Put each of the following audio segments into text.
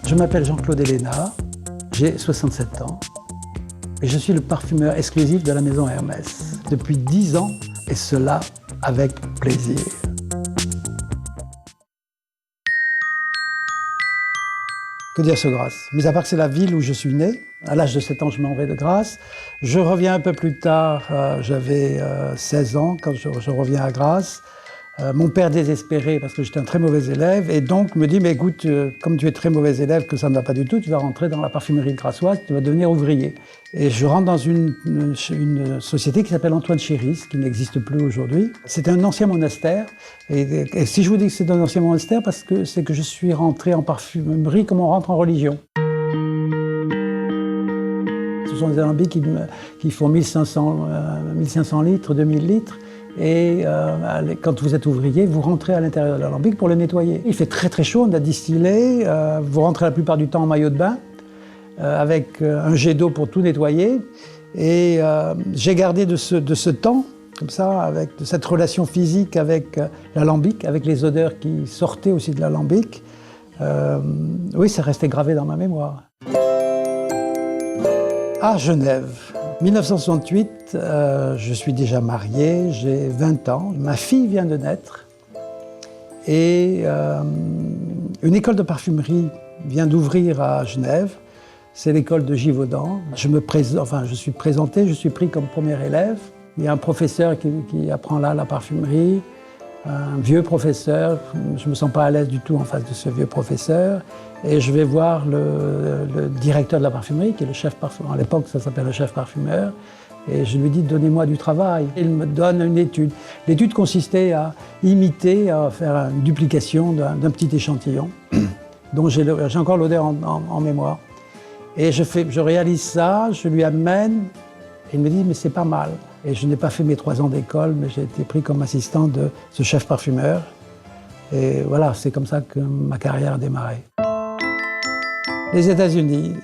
Je m'appelle Jean-Claude Héléna, j'ai 67 ans et je suis le parfumeur exclusif de la maison Hermès depuis 10 ans et cela avec plaisir. Que dire sur Grasse? Mis à part que c'est la ville où je suis né, à l'âge de 7 ans, je m'en vais de Grasse. Je reviens un peu plus tard, j'avais 16 ans quand je reviens à Grasse. Mon père désespéré parce que j'étais un très mauvais élève et donc me dit mais écoute, comme tu es très mauvais élève, que ça ne va pas du tout, tu vas rentrer dans la parfumerie grassoise, tu vas devenir ouvrier. Et je rentre dans une société qui s'appelle Antoine Chéris, qui n'existe plus aujourd'hui. C'est un ancien monastère et si je vous dis que c'est un ancien monastère, parce que c'est que je suis rentré en parfumerie comme on rentre en religion. Ce sont des alambics qui font 1500 litres, 2000 litres. Et quand vous êtes ouvrier, vous rentrez à l'intérieur de l'alambic pour le nettoyer. Il fait très très chaud, on a distillé, vous rentrez la plupart du temps en maillot de bain, avec un jet d'eau pour tout nettoyer. Et j'ai gardé de ce temps, comme ça, de cette relation physique avec l'alambic, avec les odeurs qui sortaient aussi de l'alambic. Oui, ça restait gravé dans ma mémoire. À Genève. 1968, je suis déjà marié, j'ai 20 ans. Ma fille vient de naître et une école de parfumerie vient d'ouvrir à Genève. C'est l'école de Givaudan. Je suis présenté, je suis pris comme premier élève. Il y a un professeur qui apprend là la parfumerie, un vieux professeur. Je ne me sens pas à l'aise du tout en face de ce vieux professeur. Et je vais voir le directeur de la parfumerie, qui est le chef parfumeur. À l'époque, ça s'appelle le chef parfumeur. Et je lui dis, donnez-moi du travail. Il me donne une étude. L'étude consistait à imiter, à faire une duplication d'un petit échantillon, dont j'ai encore l'odeur en mémoire. Et je réalise ça, je lui amène, et il me dit, mais c'est pas mal. Et je n'ai pas fait mes 3 ans d'école, mais j'ai été pris comme assistant de ce chef parfumeur. Et voilà, c'est comme ça que ma carrière a démarré. Les États-Unis.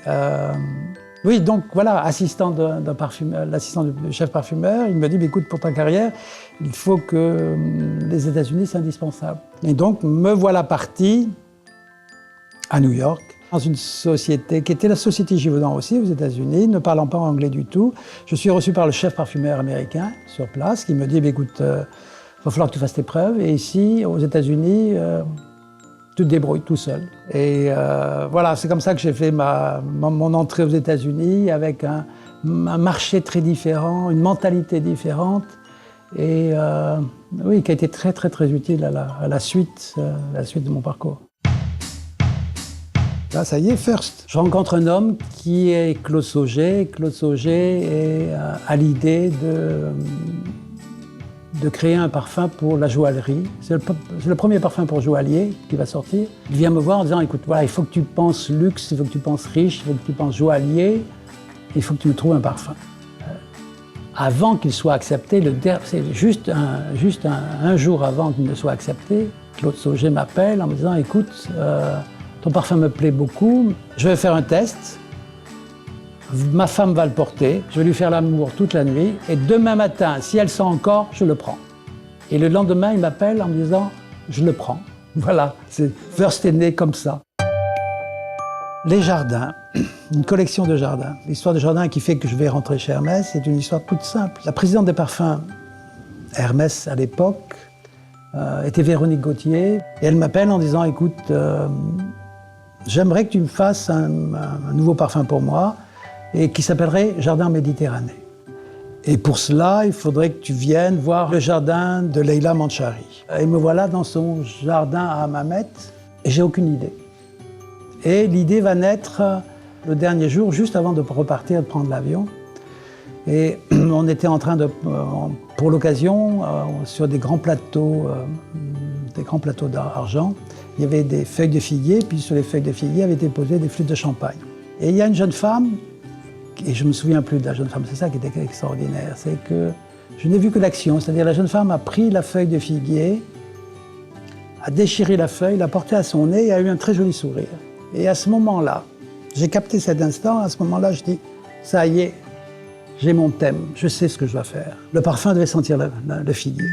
Oui, donc voilà, assistant d'un parfumeur, l'assistant du chef parfumeur, il me dit, écoute, pour ta carrière, il faut que les États-Unis, c'est indispensable. Et donc, me voilà parti à New York, dans une société qui était la Société Givaudan aussi aux États-Unis, ne parlant pas anglais du tout. Je suis reçu par le chef parfumeur américain sur place, qui me dit, écoute, il va falloir que tu fasses tes preuves. Et ici, aux États-Unis, tu te débrouilles tout seul. Et voilà, c'est comme ça que j'ai fait mon entrée aux États-Unis, avec un marché très différent, une mentalité différente, et oui, qui a été très très très utile à la suite de mon parcours. Là, ça y est, first. Je rencontre un homme qui est Claude Sauger. Claude Sauger a l'idée de créer un parfum pour la joaillerie. C'est le premier parfum pour joaillier qui va sortir. Il vient me voir en disant, écoute, voilà, il faut que tu penses luxe, il faut que tu penses riche, il faut que tu penses joaillier, il faut que tu me trouves un parfum. Avant qu'il soit accepté, c'est juste un jour avant qu'il ne soit accepté, Claude Sauger m'appelle en me disant, écoute, ton parfum me plaît beaucoup, je vais faire un test. Ma femme va le porter, je vais lui faire l'amour toute la nuit, et demain matin, si elle sent encore, je le prends. Et le lendemain, il m'appelle en me disant, je le prends. Voilà, First est né comme ça. Les jardins, une collection de jardins. L'histoire de jardins qui fait que je vais rentrer chez Hermès, c'est une histoire toute simple. La présidente des parfums, Hermès à l'époque, était Véronique Gauthier, et elle m'appelle en disant, écoute, j'aimerais que tu me fasses un nouveau parfum pour moi, et qui s'appellerait Jardin Méditerranée. Et pour cela, il faudrait que tu viennes voir le jardin de Leila Manchari. Et me voilà dans son jardin à Hammamet, et j'ai aucune idée. Et l'idée va naître le dernier jour, juste avant de repartir, de prendre l'avion. Et on était en train pour l'occasion, sur des grands plateaux d'argent, il y avait des feuilles de figuier, puis sur les feuilles de figuier avaient été posées des flûtes de champagne. Et il y a une jeune femme, et je ne me souviens plus de la jeune femme, c'est ça qui était extraordinaire, c'est que je n'ai vu que l'action, c'est-à-dire la jeune femme a pris la feuille de figuier, a déchiré la feuille, l'a portée à son nez et a eu un très joli sourire. Et à ce moment-là, j'ai capté cet instant, à ce moment-là, je dis, ça y est, j'ai mon thème, je sais ce que je dois faire. Le parfum devait sentir le figuier.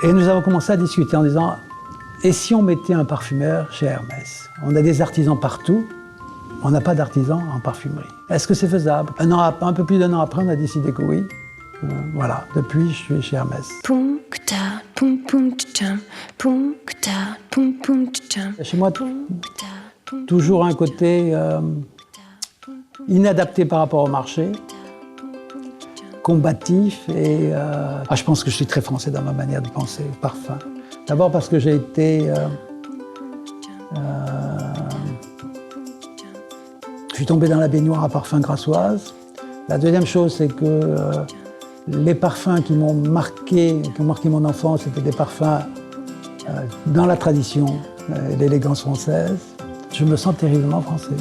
Et nous avons commencé à discuter en disant, Et si on mettait un parfumeur chez Hermès? On a des artisans partout, on n'a pas d'artisans en parfumerie. Est-ce que c'est faisable? Un peu plus d'un an après, on a décidé que oui. Voilà, depuis, je suis chez Hermès. Chez moi, toujours un côté inadapté par rapport au marché, combatif et je pense que je suis très français dans ma manière de penser au parfum. D'abord parce que j'ai été... je suis tombé dans la baignoire à parfum Grassoise. La deuxième chose, c'est que les parfums qui m'ont marqué, qui ont marqué mon enfance, c'était des parfums dans la tradition, l'élégance française. Je me sens terriblement français.